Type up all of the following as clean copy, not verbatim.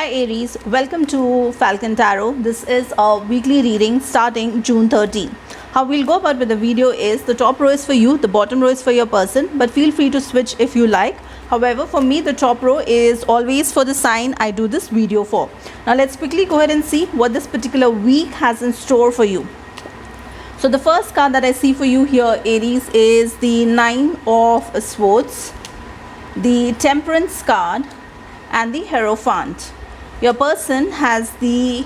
Hi Aries, welcome to Falcon Tarot. This is a weekly reading starting June 13. How we'll go about with the video is the top row is for you, the bottom row is for your person, but feel free to switch if you like. However, for me the top row is always for the sign I do this video for. Now let's quickly go ahead and see what this particular week has in store for you. So the first card that I see for you here, Aries, is the Nine of Swords, the Temperance card, and the Hierophant. Your person has the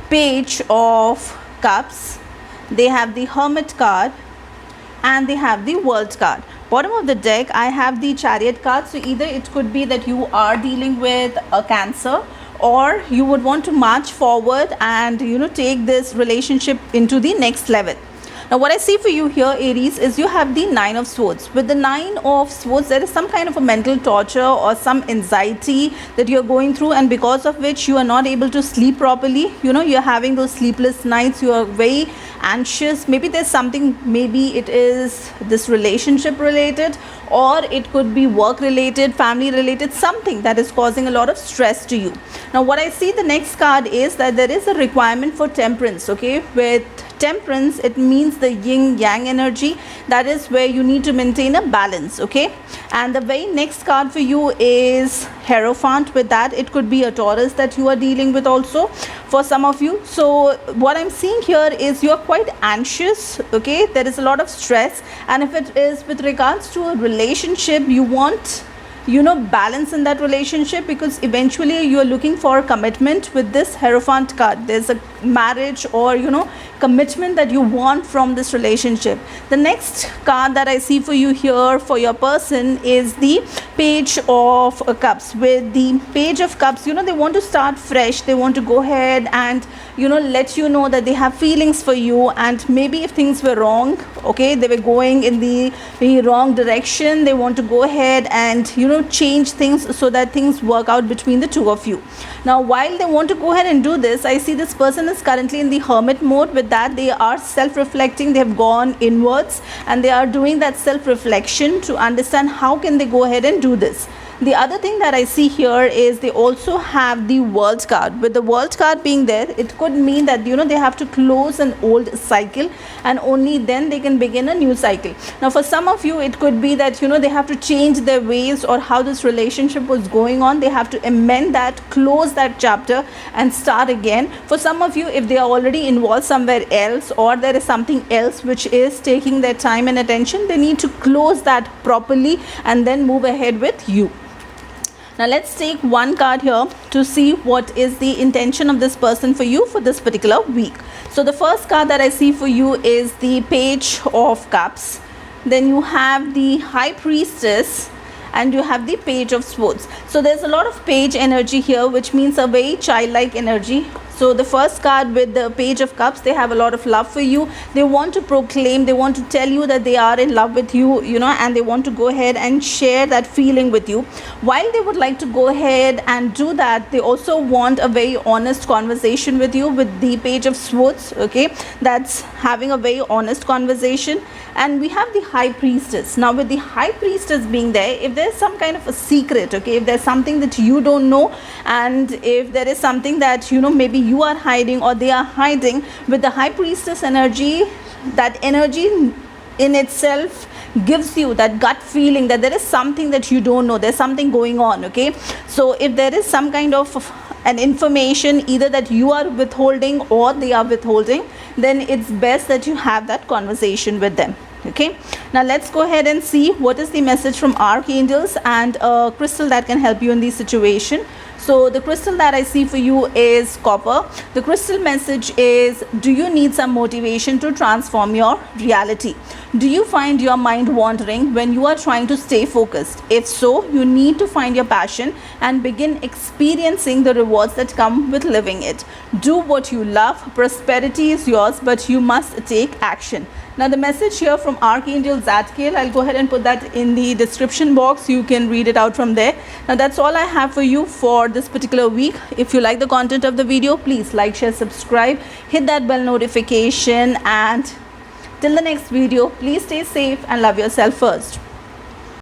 Page of Cups, they have the Hermit card, and they have the World card. Bottom of the deck I have the Chariot card. So either it could be that you are dealing with a Cancer, or you would want to march forward and take this relationship into the next level. Now what I see for you here, Aries, is you have the Nine of Swords. With the Nine of Swords, there is some kind of a mental torture or some anxiety that you're going through, and because of which you are not able to sleep properly. You're having those sleepless nights, you are very anxious. Maybe there's something, maybe it is this relationship related, or it could be work related, family related, something that is causing a lot of stress to you. Now what I see the next card is that there is a requirement for temperance. Okay, with temperance it means the yin yang energy, that is where you need to maintain a balance. Okay, and the very next card for you is Hierophant. With that, it could be a Taurus that you are dealing with also for some of you. So what I'm seeing here is you're quite anxious. Okay, there is a lot of stress, and if it is with regards to a relationship, you want balance in that relationship, because eventually you are looking for commitment. With this Hierophant card, there's a marriage or commitment that you want from this relationship. The next card that I see for you here for your person is the Page of Cups. With the Page of Cups, they want to start fresh, they want to go ahead and let you know that they have feelings for you, and maybe if things were wrong, okay, they were going in the wrong direction, they want to go ahead and change things so that things work out between the two of you. Now while they want to go ahead and do this, I see this person is currently in the hermit mode. With that, they are self-reflecting, they have gone inwards and they are doing that self-reflection to understand how can they go ahead and do this. The other thing that I see here is they also have the World card. With the World card being there, it could mean that they have to close an old cycle, and only then they can begin a new cycle. Now for some of you, it could be that they have to change their ways or how this relationship was going on. They have to amend that, close that chapter and start again. For some of you, if they are already involved somewhere else, or there is something else which is taking their time and attention, they need to close that properly and then move ahead with you. Now let's take one card here to see what is the intention of this person for you for this particular week. So the first card that I see for you is the Page of Cups. Then you have the High Priestess, and you have the Page of Swords. So there's a lot of page energy here, which means a very childlike energy. So the first card with the Page of Cups, they have a lot of love for you. They want to proclaim, they want to tell you that they are in love with you, and they want to go ahead and share that feeling with you. While they would like to go ahead and do that, they also want a very honest conversation with you. With the Page of Swords, okay, that's having a very honest conversation. And we have the High Priestess. Now with the High Priestess being there, if there's some kind of a secret, okay, if there's something that you don't know, and if there is something that maybe you are hiding or they are hiding, with the High Priestess energy, that energy in itself gives you that gut feeling that there is something that you don't know, there's something going on. Okay, so if there is some kind of an information either that you are withholding or they are withholding, then it's best that you have that conversation with them. Okay, now let's go ahead and see what is the message from archangels and a crystal that can help you in this situation. So the crystal that I see for you is copper. The crystal message is, do you need some motivation to transform your reality? Do you find your mind wandering when you are trying to stay focused? If so, you need to find your passion and begin experiencing the rewards that come with living it. Do what you love. Prosperity is yours, but you must take action. Now the message here from Archangel Zadkiel, I'll go ahead and put that in the description box. You can read it out from there. Now that's all I have for you for this particular week. If you like the content of the video, please like, share, subscribe, hit that bell notification, and till the next video, please stay safe and love yourself first.